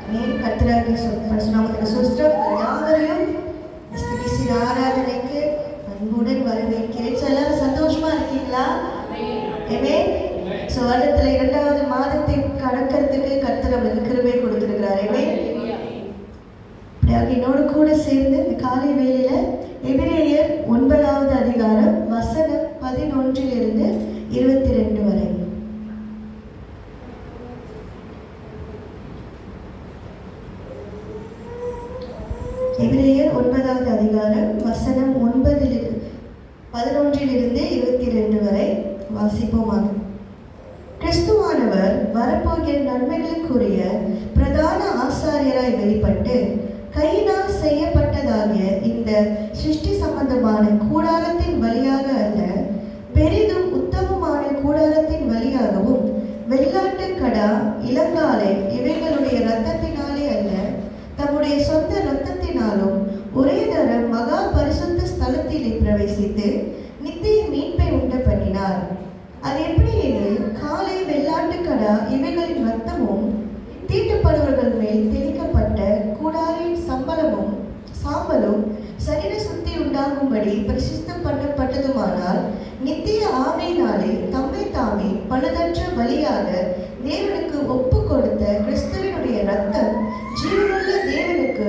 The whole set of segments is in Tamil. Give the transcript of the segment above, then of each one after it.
கர்த்தராகிய பரிசுநாமத்துக்கு ஸ்தோத்திரம். யாவரையும் ஸ்துதிசிற ஆராதனைக்கு அன்புடன் வரவேற்கிறேன். எல்லாரும் சந்தோஷமா இருக்கீங்களா? ஆமென். ஸோ வருடத்தில் 2வது மாதத்தை கடக்கிறதுக்கு கர்த்தர் நம்மளுக்கு கிருபை கொடுத்திருக்கிறார். ஆமென். அப்படியாக என்னோடு கூட சேர்ந்து இந்த காலை வேளையில எபிரேயர் 9வது அதிகாரம் வசனம் 11 22 வரை. எபிரேயர் 9வது அதிகாரம் வசனம் 11 22 வரை வாசிப்போமாக. கிறிஸ்துவானவர் வரப்போகிற நன்மைகளுக்குரிய பிரதான ஆசாரியராய் வெளிப்பட்டு கையினால் செய்யப்பட்டதாகிய இந்த சிருஷ்டி சம்பந்தமான கூடாரத்தின் வழியாக அல்ல, பெரிதும் உத்தமமான கூடாரத்தின் வழியாகவும் வெள்ளாட்டு கடா இளங்காலை இவைகளுடைய இரத்தத்தினாலே அல்ல, தம்முடைய சொந்த இரத்தத்தினாலும் ஒரே தரம் மகா பரிசுத்த ஸ்தலத்திலே பிரவேசித்து நித்திய மீட்பை உண்டு பண்ணினார். அது எப்படி எனில், காலை வெள்ளாட்டு கடா இவைகளின் இரத்தமும் தீட்டுப்படுவர்கள் மேல் தெளிக்கப்பட்ட கூடாரின் சாம்பலும் சரீர சுத்தி உண்டாகும்படி பரிசுத்தம் பண்ணப்பட்டதுமானால், நித்திய ஆவியினாலே தம்மை தாமே பழுதற்ற வழியாக தேவனுக்கு ஒப்பு கொடுத்த கிறிஸ்துவினுடைய இரத்தம் ஜீவனுள்ள தேவனுக்கு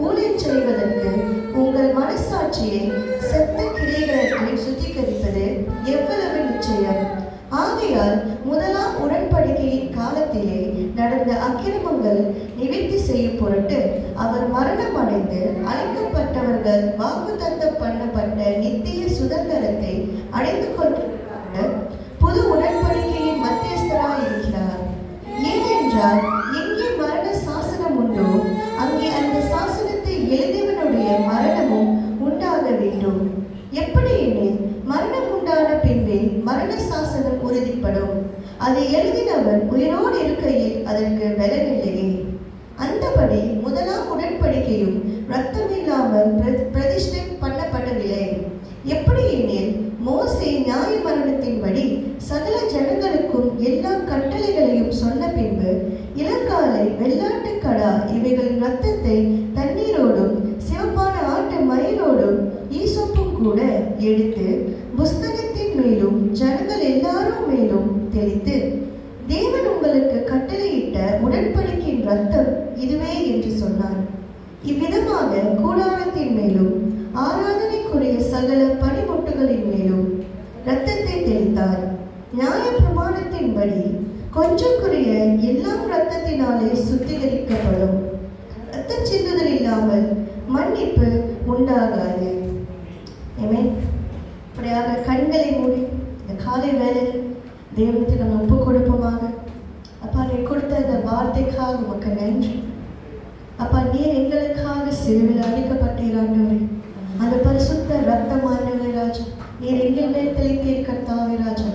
ஊழியம் செய்வதற்கு உங்கள் மனசாட்சியை செத்த கிரியைகளை சுத்திகரிப்பது எவ்வளவு நிச்சயம். ஆகையால் முதலாம் உடன்படிக்கையின் காலத்திலே நடந்த அக்கிரமங்கள் நிவர்த்தி செய்யும் பொருட்டு அவர் மரணம் அடைந்து அழைக்கப்பட்டவர்கள் வாக்குத்தத்தம் பண்ணப்பட்ட நித்திய சுதந்திரத்தை அடைந்து கொண்டிருக்கிற புது உடன்படிக்கையின் மத்தியஸ்தராய் இருக்கிறார். ஏனென்றால் எங்கே மரண சாசனம் உண்டோ அங்கே அந்த சாசனத்தை எழுதியவனுடைய மரணமும் உண்டாக வேண்டும். எப்படி எனில், மரணம் உண்டான பின்பே மரண சாசனம் உறுதிப்படும். அதை எழுதினவன் உயிரோடு இருக்கையில் அதற்கு பலனில்லையே. அந்தபடி முதலாம் உடன்படிக்கையும் இரத்தமில்லாமல் பிரதிஷ்டை பண்ணப்படவில்லை. எப்படி எனில், மோசே நியாய மரணத்தின்படி சகல ஜனங்களுக்கும் எல்லா கட்டளைகளையும் சொன்ன பின்பு இளங்காலை வெள்ளாட்டு கடா இவைகளின் இரத்தத்தை தண்ணீரோடும் சிவப்பான ஆட்டு மயிரோடும் ஈசோப்பும் கூட எடுத்து புஸ்தகத்தின் மேலும் ஜனங்கள் எல்லாரும் மேலும் தெளித்து, தேவன் உங்களுக்கு கட்டளையிட்ட உடன்படிக்கையின் இரத்தம் இதுவே என்று சொன்னார். இவ்விதமாக கூடாரத்தின் மேலும் ஆராதனைக்குரிய சகல பணிமுட்டுகளின் மேலும் இரத்தத்தை தெளித்தார். நியாய பிரமாணத்தின்படி கொஞ்சம் குறைய எல்லாம் இரத்தத்தினாலே சுத்திகரிக்கப்படும். இரத்த சிந்துதல் இல்லாமல் மன்னிப்பு உண்டாகாது. அப்படியாக கண்களை மூடி இந்த காலை வேளையில் தேவனுக்கு நம்ம ஒப்பு கொடுப்போமாக. அப்பா, நீ கொடுத்த இந்த வார்த்தைக்காக உமக்கு நன்றி. அப்பா, நீர் எங்களுக்காக சிலுவையில் அளிக்கப்பட்டீராண்டவரே. அந்த பரிசுத்த ரத்தமானவரே ராஜா, நீர் எங்கள் மேல் தெளித்தீர் கர்த்தாவே ராஜா.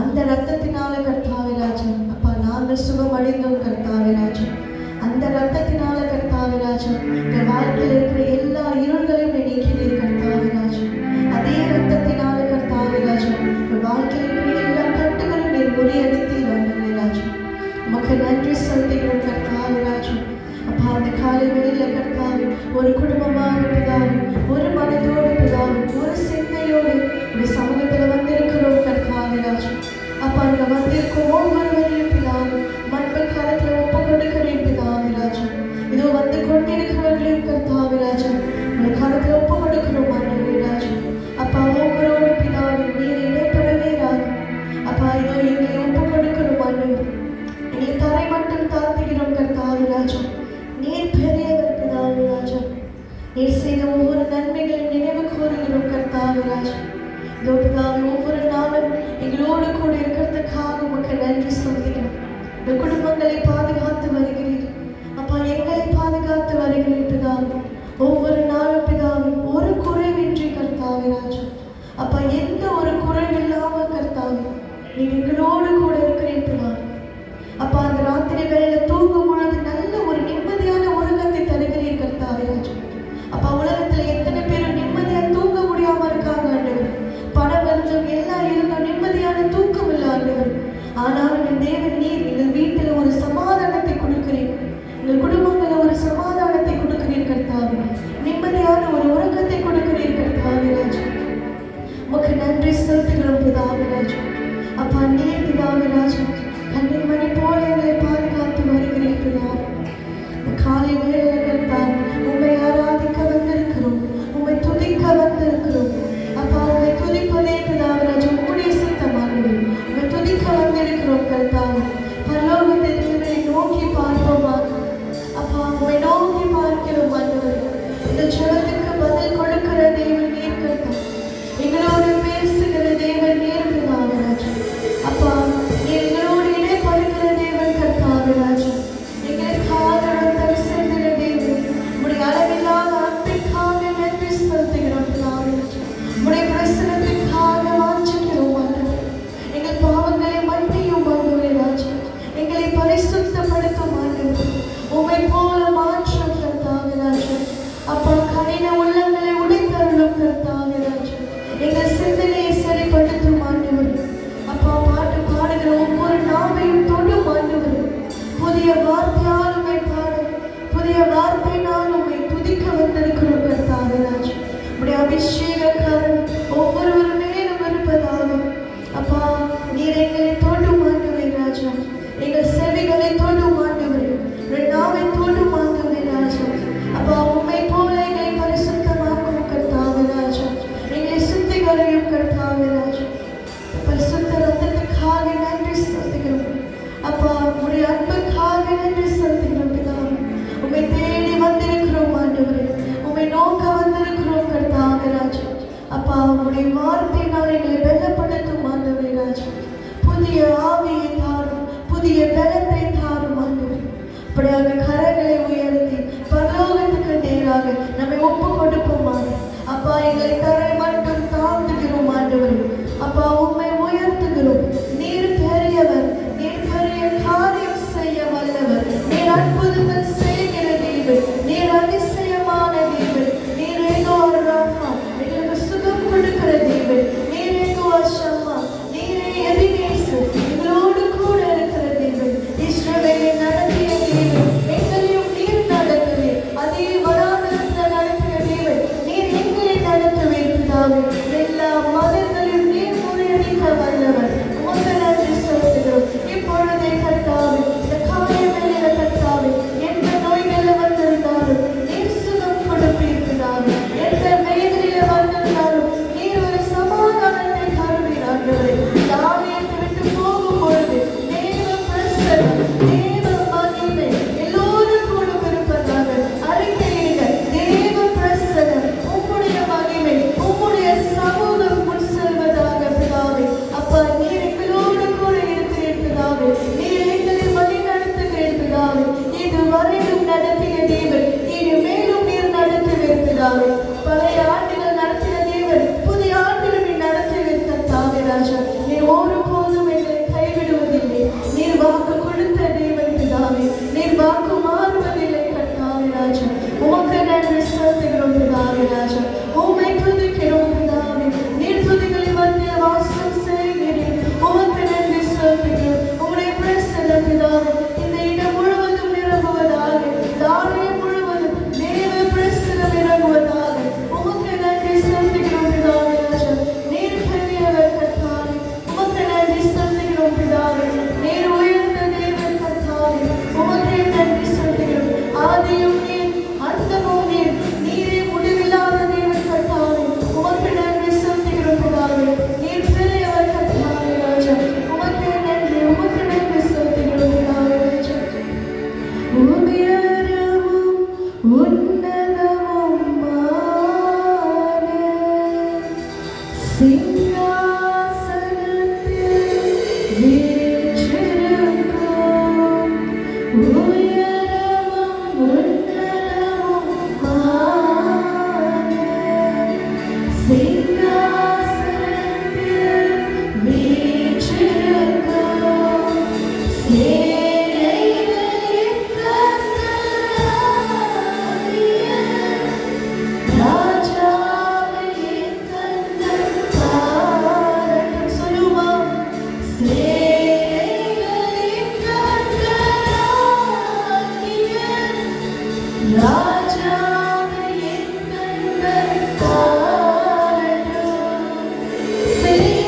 அந்த ரத்தத்தினால கர்த்தாவே ராஜா, அப்பா நாங்கள் சுகம் அடைந்தோம் கர்த்தாவே ராஜா. அந்த ரத்தத்தினால கர்த்தாவே ராஜா, இந்த வாழ்க்கையில் இருக்கிற எல்லா இருள்களையும் நீக்கினீர் கர்த்தாவே ராஜா. அதே ரத்தத்தினால கர்த்தாவே ராஜா, இந்த வாழ்க்கையில் இருக்கிற எல்லா கட்டுகளும் நீர் முறியடித்தீர் ஆண்டவரே ராஜா. உமக்கு நன்றி செலுத்துகிறோம் கர்த்தாவே ராஜா. அப்பா, அந்த காலை வேளையில கர்த்தாவே ஒரு குடும்பமான பிதாவே, ஒரு மனதோடு பிதாவே, ஒரு சிந்தையோடு இந்த சமூகத்துல வந்திருக்கிறோம் கர்த்தாவே ராஜா. அப்பா, அங்க வந்திருக்கும் ஒவ்வொருவரையும் பிதாவே மண்பை காலத்துல ஒப்பு கொடுக்கிறேன் பிதாவே ராஜா. இதோ வந்து கொண்டிருக்கிறவர்களையும் கர்த்தாவே ராஜா உங்க காலத்துல ஒப்பு கொடுக்கிறோம் ஆண்டவரே ராஜா. அப்பா, ஒவ்வொருவரோடு பிதாவே நீர் இடைப்படவே ராஜா. அப்பா, இதோ எங்களை ஒப்பு கொடுக்கிறோம் ஆண்டவரே. எங்களை தரை மட்டும் தாழ்த்துகிறோம் கர்த்தாவே ராஜா. நீர் பெரியவர் பிதாவே ராஜா. நீர் செய்த ஒவ்வொரு நன்மைகளையும் நினைவு கூறுகிறோம் கர்த்தாவே ராஜா. இதோ பிதாவே ஒவ்வொரு நாளும் எங்களோடு கூட இருக்கிறதுக்காக உமக்கு நன்றி சொல்கிறோம். இந்த குடும்பங்களை பாதுகாத்து வருகிறீர் அப்பா, எங்களை பாதுகாத்து வருகிறீர் பிதாவே. ஒவ்வொரு நாளும் பிதாவே ஒரு குறைவின்றி கர்த்தாவே ராஜா. அப்பா, எந்த ஒரு குறைவில்லாம கர்த்தாவே நீங்க எங்களோடு கூட இருக்கிறீர் பிதாவே. அப்பா, அந்த ராத்திரி வேளையில தூங்கும் பொழுது நல்ல ஒரு நிம்மதியான உலகத்தை தருகிறீர் கர்த்தாவே ராஜா. அப்பா, உலகத்துல எத்தனை பேரும் நிம்மதியா தூங்க முடியாம இருக்காங்க ஆண்டவர். பணம் வந்து எல்லாம் இருந்தும் நிம்மதியான தூக்கம் இல்லை ஆண்டவர். ஆனாலும் தேவன் நீர் எங்கள் வீட்டில் ஒரு சமாதானத்தை கொடுக்கிறீர். செலுத்துகிறோம் பிதாவே ராஜா. அப்பா நீர் பிதாவே ராஜா கண்ணின் மணி போல எங்களை பாதுகாத்து வருகிறேன் பிதாவே. காலை வேளையில் தான் உம்மை ஆராதிக்க வந்திருக்கிறோம், உம்மை துதிக்க வந்திருக்கிறோம். அப்பா உம்மை துதிப்பதே பிதாவே ராஜா உம்முடைய சித்தமானது. உம்மை துதிக்க வந்திருக்கிறோம் கர்த்தாவே. பரலோகத்தை உம்மை நோக்கி பார்ப்போமாக. அப்பா உம்மை நோக்கி பார்க்கிறோம் ஆண்டவரே. இந்த ஜெபத்துக்கு பதில் கொடுக்கிற தேவன் நீர் கர்த்தாவே. எங்களோடு பேசுகிற தேவன் நீர் பிதாவே ராஜா. அப்பா நீர் எங்களோடு இடைப்படுகிற தேவன் கர்த்தாவே ராஜா. எங்களுக்காக ரத்தம் சிந்தின தேவன். உம்முடைய அளவில்லாத அன்பிற்காக நன்றி செலுத்துகிறோம் பிதாவே ராஜா. உம்முடைய பிரசன்னத்திற்காக வாஞ்சிக்கிறோம் ஆண்டவரே. எங்கள் பாவங்களை மன்னியும் ஆண்டவரே ராஜா. எங்களை பரிசுத்தப்படுத்தும் ஆண்டவரே. உம்மை போல மாற்றம் கர்த்தாவே ராஜா. அப்பா கடின உள்ளங்களை உடைத்தருளும் கர்த்தாவே ராஜா. எங்கள் சிந்தனையை சரிப்படுத்தும் ஆண்டவரே. அப்பா பாட்டு பாடுகிற ஒவ்வொரு நாவையும் தொடும் ஆண்டவரே. புதிய வார்த்தையால் உம்மை பாட, புதிய வார்த்தையினால் உம்மை துதிக்க வந்திருக்கிறோம் கர்த்தாவே ராஜா. உம்முடைய அபிஷேகக்காரன் ஒவ்வொருவர் மேலும் இருப்பதாக. அப்பா நீர் எங்களை தொடும் ஆண்டவரே ராஜா. எங்கள் செவிகளை தொடும் ஆண்டவரே. நாவை தொடும் ஆண்டவரே ராஜா. அப்பா உம்மை போல எங்களை பரிசுத்தமாக்கும் கர்த்தாவே ராஜா. எங்களை சுத்திகரியும் கர்த்தாவே ராஜா. பரிசுத்த ரத்தத்துக்காக நன்றி செலுத்துகிறோம். அப்பா உம்முடைய அன்புக்காக நன்றி செலுத்துகிறோம் பிதாவே. உம்மை தேடி வந்திருக்கிறோம் ஆண்டவரே. உம்மை நோக்க வந்திருக்கிறோம் கர்த்தாவே ராஜா. அப்பா உம்முடைய வார்த்தையினால் எங்களை பலப்படுத்தும் ஆண்டவரே ராஜா. புதிய ஆவியை தாரும், புதிய பலத்தை தாரும் ஆண்டவரே. அப்படியாக கரங்களை உயர்த்தி பரலோகத்துக்கு நேராக நம்மை ஒப்பு கொடுப்போமாக. அப்பா எங்களை தரை மட்டும் தாழ்த்துகிறோம் ஆண்டவரே. அப்பா உம்மை உயர்த்துகிறோம். நீர் பெரியவர், நீர் பெரிய காரியம் செய்ய வல்லவர். நீர் அற்புதங்கள் செய்கிற தேவன், நீர் அதிசயமான தேவன். நீர் ஏகோவா ராஃபா, எங்களுக்கு சுகம் கொடுக்கிற தேவன். நீர் ஏகோவா ஷம்மா, நீரே எபினேசர், எங்களோடு கூட இருக்கிற தேவன். இஸ்ரவேலை நடத்திய தேவன், எங்களையும் நீர் நடத்துவே. அதே வனாந்தரத்தில் நடத்திய தேவன், நீர் எங்களை நடத்துவீர் பிதாவே. எல்லா மதங்களையும் நீர் முறியடிக்க வல்லவர். உமக்கு நன்றி செலுத்துகிறோம். இப்பொழுதே கர்த்தாவே, இந்த காலை வேளையில கர்த்தாவே, எந்த நோய்கள் வந்திருந்தாலும் நீர் சுகம் கொடுப்பீர் பிதாவே. எந்த வேதனையில வந்திருந்தாலும் நீர் ஒரு சமாதானத்தை தருவீர் ஆண்டவரே. இந்த ஆலயத்தை விட்டு போகும் பொழுது தேவ பிரசன்னம், தேவ மகிமை எல்லோரும் கூட இருப்பதாக அறிக்கையிடுங்க. தேவ பிரசன்னம், உம்முடைய மகிமை, உம்முடைய சமூகம் முன் செல்வதாக பிதாவே. அப்பா நீர் எங்களோடு கூட இருக்கிறீர் பிதாவே. நீர் எங்களை வழி நடத்துகிறீர் பிதாவே. இதுவரையிலும் நடத்திய தேவன், இனி மேலும் நீர் நடத்துவீர் பிதாவே. பழைய ஆண்டுகள் நடத்திய தேவன், புதிய ஆண்டுகள் நீர் நடத்துவீர் கர்த்தாவே ராஜா. நீர் ஒருபோதும் எங்களை கைவிடுவதில்லை. நீர் வாக்கு கொடுத்த தேவன் பிதாவே. நீர் வாக்கு மாறுவதில்லை கர்த்தாவே ராஜா. உமக்கு நன்றி செலுத்துகிறோம் பிதாவே ராஜா. உம்மை துதிக்கிறோம் பிதாவே. நீர் துதிகளின் மத்தியில் வாசம் செய்கிறீர். உமக்கு நன்றி செலுத்துகிறோம். உம்முடைய பிரசன்னம் பிதாவே இந்த இடம் முழுவதும் நிரம்புவதாக. இந்த ஆலயம் முழுவதும் தேவ பிரசன்னம் இறங்குவதாக. உமக்கு நன்றி செலுத்துகிறோம் பிதாவே ராஜா. நீர் பெரியவர் கர்த்தாவே. உமக்கு நன்றி செலுத்துகிறோம் பிதாவே. நீர் உயர்ந்த தேவன் கர்த்தாவே. உமக்கு நன்றி செலுத்துகிறோம். ஆதியும் நீர், அந்தமும் நீர். நீரே முடிவில்லாத தேவன் கர்த்தாவே. உமக்கு நன்றி செலுத்துகிறோம் பிதாவே. நீர் பெரியவர் கர்த்தாவே ராஜா. உமக்கு நன்றி, உமக்கு நன்றி செலுத்துகிறோம் பிதாவே ராஜா. உயரமும் உன்னதமுமான சிங்காசனத்தில் வீற்றிருக்கும். உயரமும் உன்னதமுமான சிங்காசனத்தில் வீற்றிருக்கும். சேனைகளின் கர்த்தராகிய ராஜாவே என் கண்கள் பாரட்டும். சொல்லுவோம். சேனைகளின் கர்த்தராகிய ராஜாவே என் கண்கள் பாரட்டும். சேனைகளின்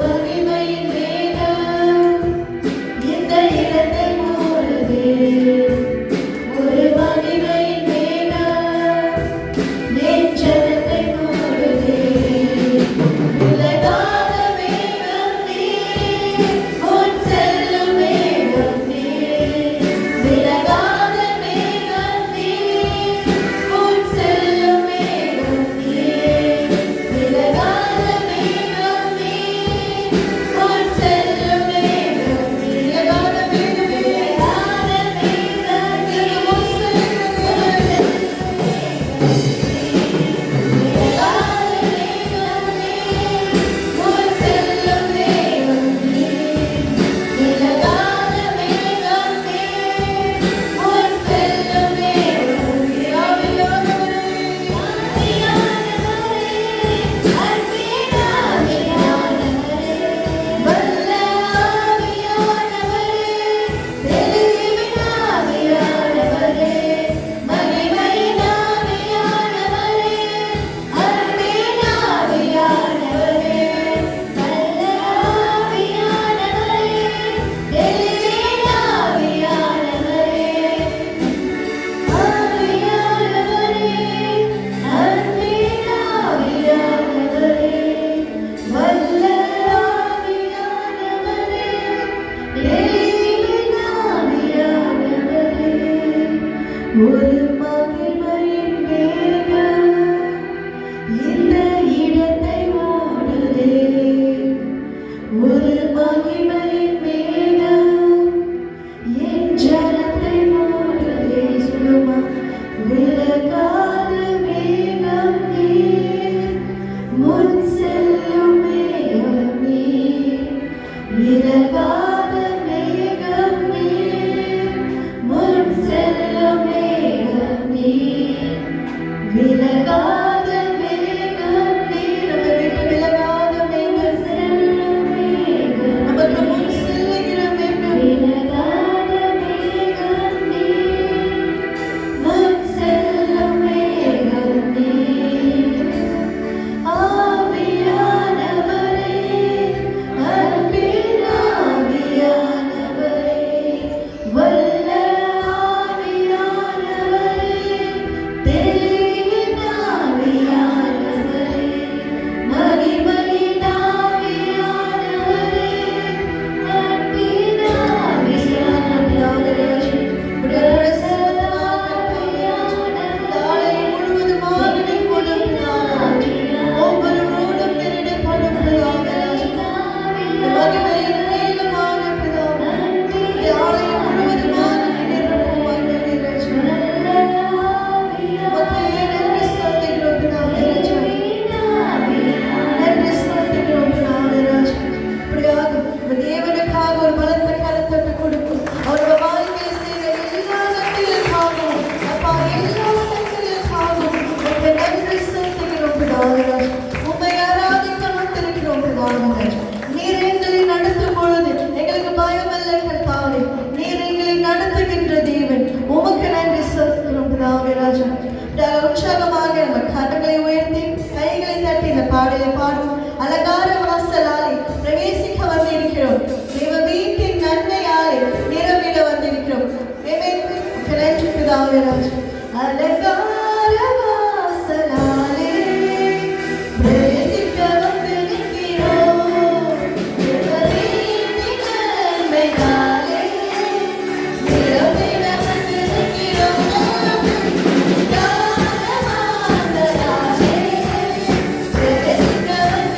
மகிமையின் மேகம் இந்த இடத்தை மூடுதே. ஒரு மகிமையின் மேகம் என் ஜனத்தை மூடுதே. விலகாத மேகம் நீர், முன் செல்லும் மேகம் நீர். விலகாத மேகம் நீர், முன் செல்லும் மேகம் நீர். விலகாத மேகம் நீர், முன் செல்லும் மேகம் நீர். விலகாத மேகம் நீர், விலகாத மேகம் நீர், முன் செல்லும் மேகம் ஒரு மகிமையின் மேகம் இந்த இடத்தை மூடுதே. ஒரு மகிமையின் மேகம் என் ஜனத்தை மூடுதே. சொல்லுமா, விலகாத மேகம் நீர், முன் செல்லும் மேகம் நீர். விலகாத மேகம் நீர், முன் செல்லும் மேகம் நீர். விலகாத மேகம் நீர். நம்ம விட்டு விலகாத மேகம் செல்லும் மேகம். நமக்கு முன் செல்லுகிற மேகம். விலகாத மேகம் நீர், முன் செல்லும் மேகம் நீர். ஆவியானவரே, அன்பின் ஆவியானவரே, வல்ல ஆவியானவரே, தெளிவின் ஆவியானவரே, மகிமையின் ஆவியானவரே, அன்பின் ஆவியானவரே, உடைய பிரசன்னமாகட்டும். நாளை முழுவதுமாக நீ கொடுக்கிறாய். ஒவ்வொருவரோடும் திருடப்படும் பிதாவே, மகிமையின் மேகமாக பிதாவே, இந்த ஆலயம் முழுவதுமாக நீ நிரப்புவாய் ராஜா. உமக்கே நன்றி செலுத்துகிறோம் பிதாவே ராஜா. நன்றி செலுத்துகிறோம் பிதாவே ராஜா. இப்படியாக இந்த தேவனுக்காக ஒரு பலத்த கரத்தட்டு கொடுக்கும். அவரோட வாழ்க்கை செய்த எல்லா நன்மைகளுக்காகவும், அப்பா, எல்லா நன்மைகளுக்காகவும் உமக்கு நன்றி செலுத்துகிறோம் பிதாவே ராஜா. உம்மை ஆராதிக்க வந்திருக்கிறோம் பிதாவே ராஜா. நீர் எங்களை நடத்தும் பொழுது எங்களுக்கு பயமல்ல கர்த்தாவே. நீர் எங்களை நடத்துகின்ற தேவன். உமக்கு நன்றி செலுத்துகிறோம் பிதாவே ராஜா. உற்சாகமாக நம்ம கரங்களை உயர்த்தி கைகளை தட்டி இந்த பாடலை பாடுவோம். அலங்கார வாசலாலே பிரவேசிக்க வந்திருக்கிறோம். தேவ வீட்டின் நன்மையாலே நிரம்பிட வந்திருக்கிறோம். நன்றி பிதாவே ராஜா. அலங்கார வாசலாலே பிரவேசிக்க வந்திருக்கிறோம். தேவ வீட்டின் நன்மையாலே நிரம்பிட வந்திருக்கிறோம். அலங்கார வாசலாலே பிரவேசிக்க வந்திருக்கிறோம்.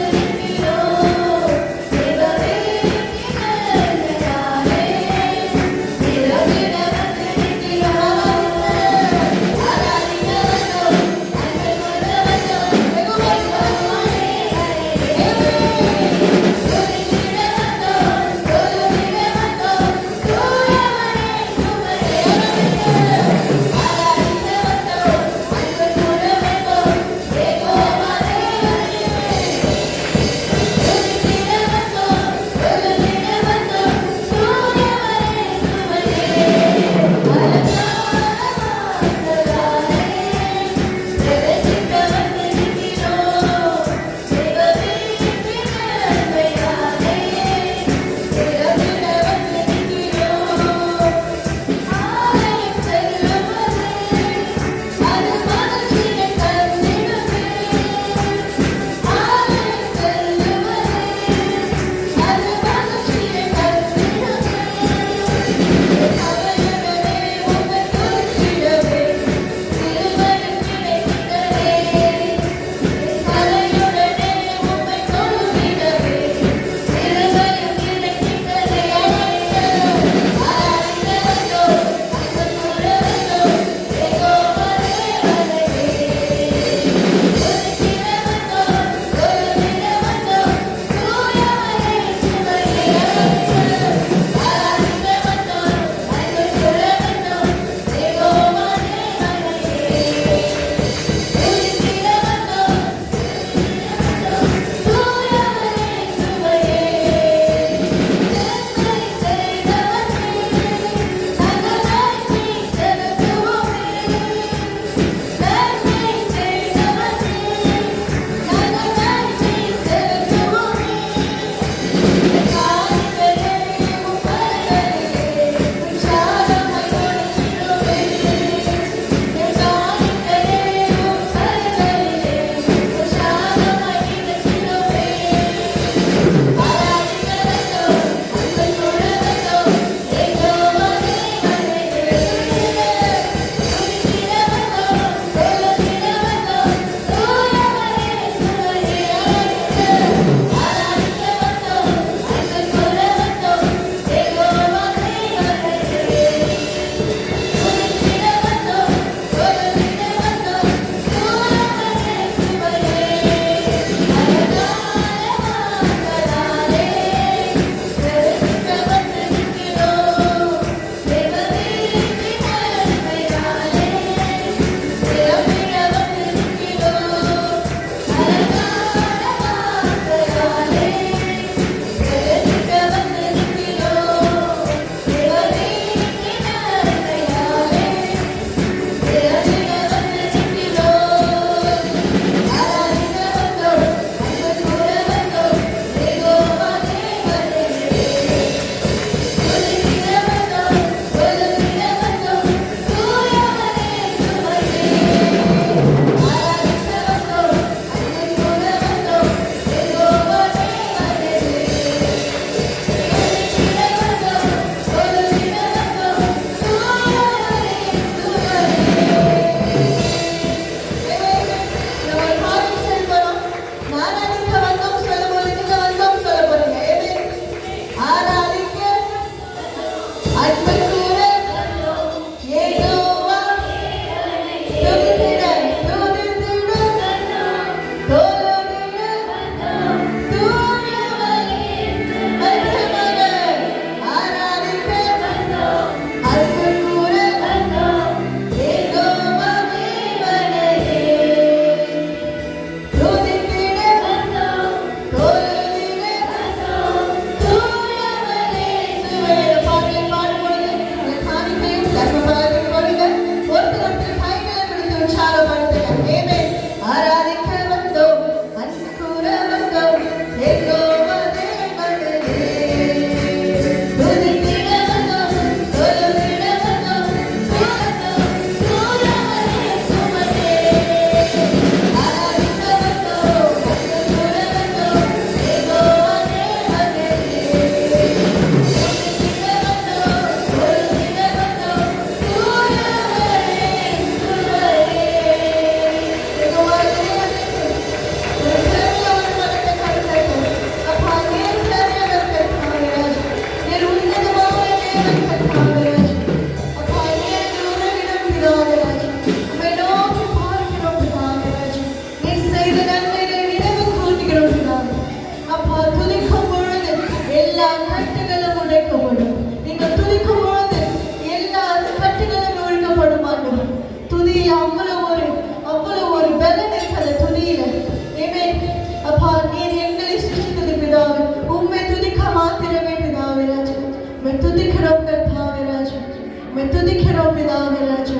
ராஜா.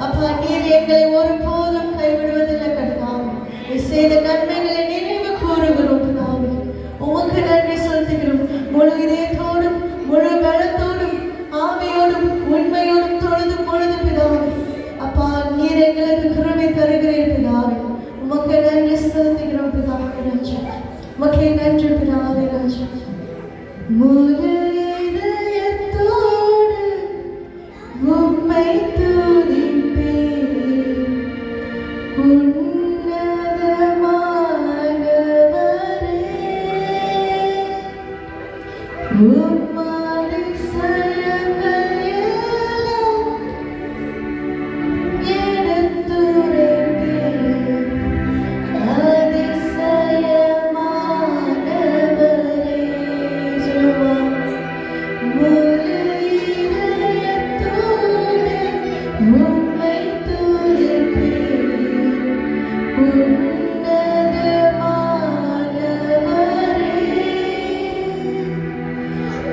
அப்பா நீர் எங்களை ஒருபோதும் கைவிடுவதில்லை கர்த்தாவே. நீ செய்த நன்மைகளை நினைவு கூறுகிறோம் பிதாவே. உமக்கு நன்றி செலுத்துகிறோம். முழு இதயத்தோடும் முழு பலத்தோடும் ஆவியோடும் உண்மையோடும் தொழுது பொழுது பிதாவே. அப்பா நீர் எங்களுக்கு கிருபை தருகிறீர் பிதாவே. உமக்கு நன்றி செலுத்துகிறோம் பிதாவே ராஜா. உமக்கு நன்றி பிதாவே ராஜா. முழு இதயத்தோடு உம்மை துதிப்பேன். உன்னதமானவரே, உம்மாடி செயல்கள் எல்லாம் எடுத்துரைப்பேன். அதிசயமானவரே, சொல்லுவோம். முழு இதயத்தோடு உம்மை துதிப்பேன். உன்னதமானவரே,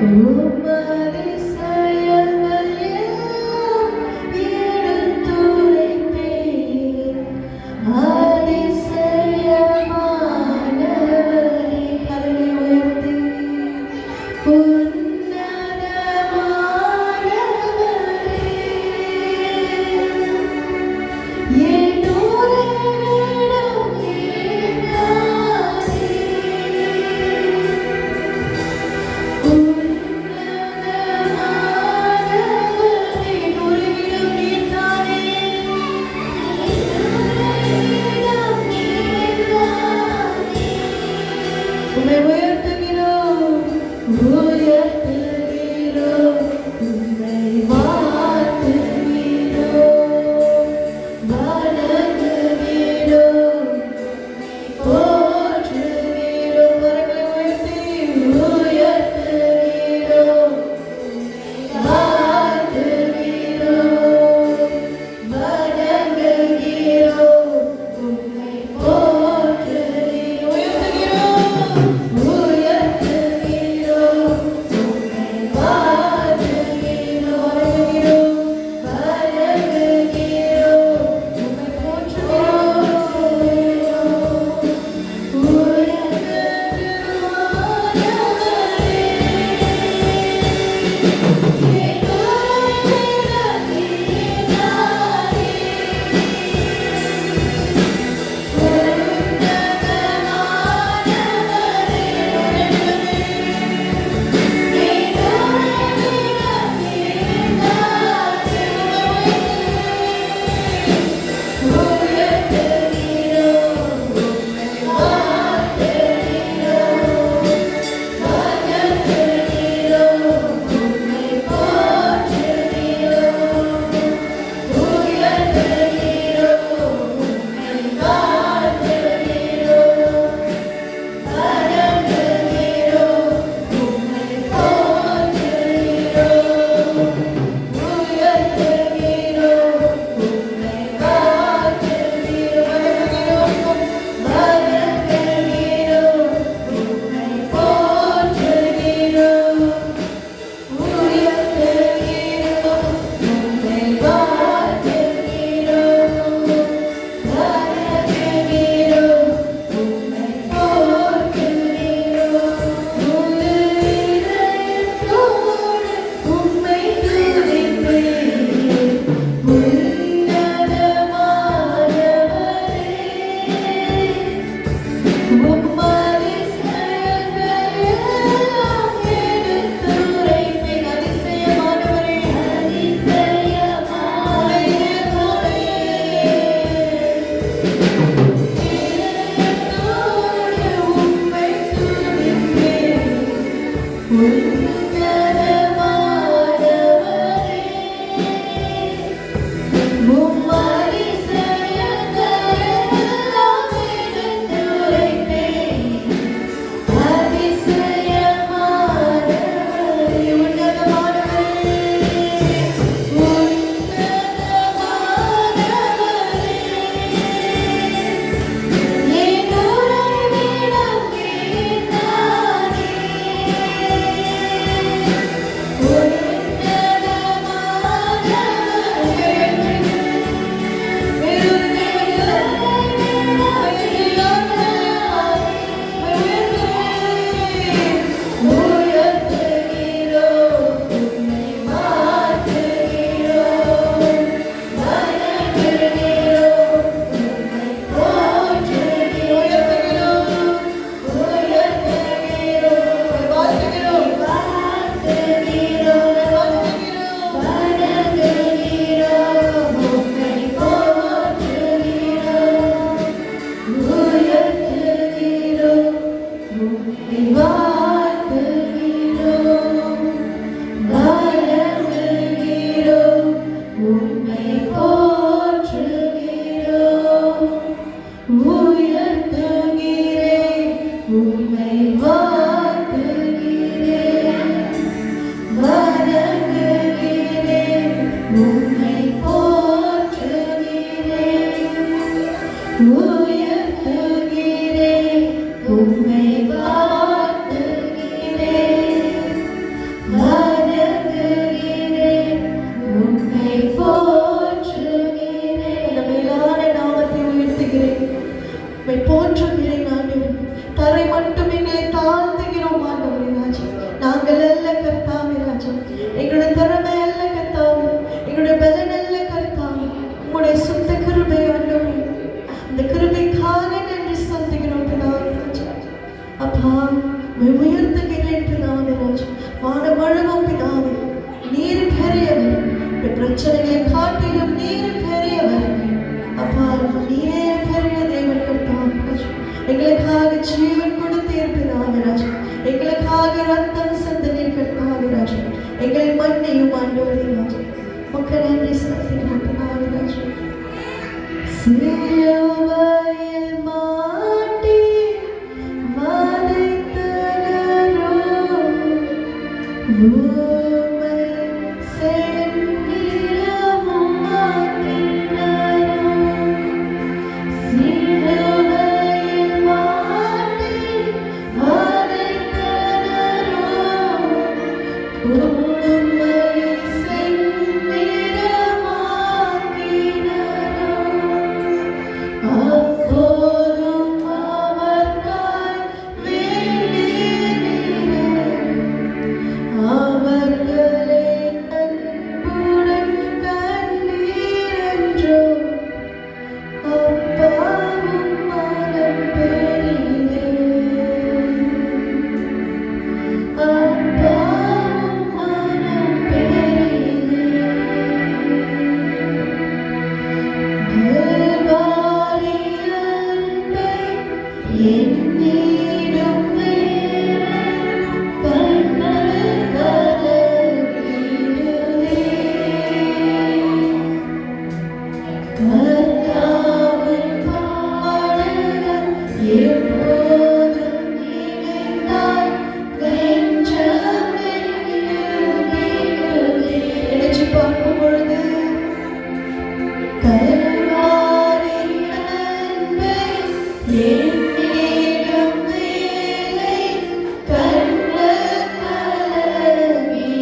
உமது செயல்கள் எல்லாம் எடுத்துரைப்பேன். அதிசயமானவரே, கரங்களை உயர்த்தி உம்மை உயர்த்துகிறோம், உயர்த்துகிறோம், உம்மை வாழ்த்துகிறோம், வணங்குகிறோம், போற்றுகிறோம். கரங்களை உயர்த்தி உயர்த்துகிறோம், வாழ்த்துகிறோம், வணங்குகிறோம், உம்மை போற்றுகிறோம். உயர்த்துகிறோம், உம்மை வாழ்த்துகிறோம், வணங்குகிறோம், வணங்குகிறோம், உம்மை போற்றுகிறோம். நாங்கள் அல்ல கர்த்தாவே ராஜா, எங்களுடைய திறமை அல்ல கர்த்தாவே, எங்களுடைய பலன் அல்ல கர்த்தாவே, உங்களுடைய சுத்த கிருபை ஆண்டவரே. அந்த கிருபைக்காக நன்றி செலுத்துகிறோம் பிதாவே ராஜா. அப்பா உயர்த்துகிறேன் பிதாவே ராஜா. வானம் முழுவதும் பிதாவே நீர் பெரியவர், பிரச்சனைகளை காட்டிலும் நீர் பெரியவர். அப்பா நீரே பெரிய தேவன் கர்த்தாவே ராஜா. எங்களுக்காக ஜீவன் கொடுத்தீர் பிதாவே ராஜா. எங்களுக்காக ரத்தம் சிந்தினீர் கர்த்தாவே ராஜா. எங்களை மன்னியும் ஆண்டவரே ராஜா. உமக்கு நன்றி செலுத்துகிறோம் பிதாவே ராஜா. சிலுவையில் மாட்டி வதைத்தனரோ உம்மை செந்நிறமும் ஆக்கினரோ. சிலுவையில் மாட்டி வதைத்தனரோ உம்மை செந்நிறமாக்கினரோ. அப்போதும் அவர்காய் வேண்டினேன், அவர்களை அன்புடன் கண்டீரென்றோ. அப்பாவும் மனம் பெரிதே, அப்பாவும் மனம் பெரிதே. கல்வாரி அன்பை என்னிடம் வேறே கண்கள் கலங்கிடுதே. கர்த்தாவின் பாடுகள் எப்போதும் நினைத்தால் நெஞ்சம் நெகிழுதே. நினைச்சு பார்க்கும் பொழுது கல்வாரி அன்பை என்னிடம் வேலை கண்கள் கலங்கிடுதே.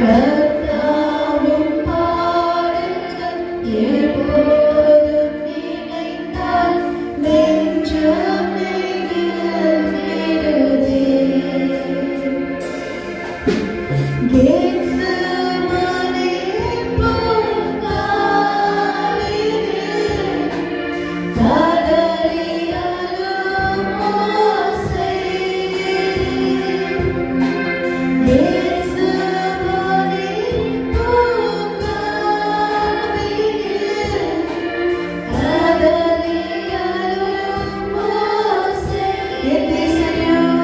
கர்த்தாவின் பாடுகள் எப்போதும் நினைத்தால் நெஞ்சம் நெகிழுதே. கெத்செமனே பூங்காவினில் கதறி அழும் மோசே. கெத்செமனே பூங்காவினில் கதறி அழும் மோசே. என் தேசையும்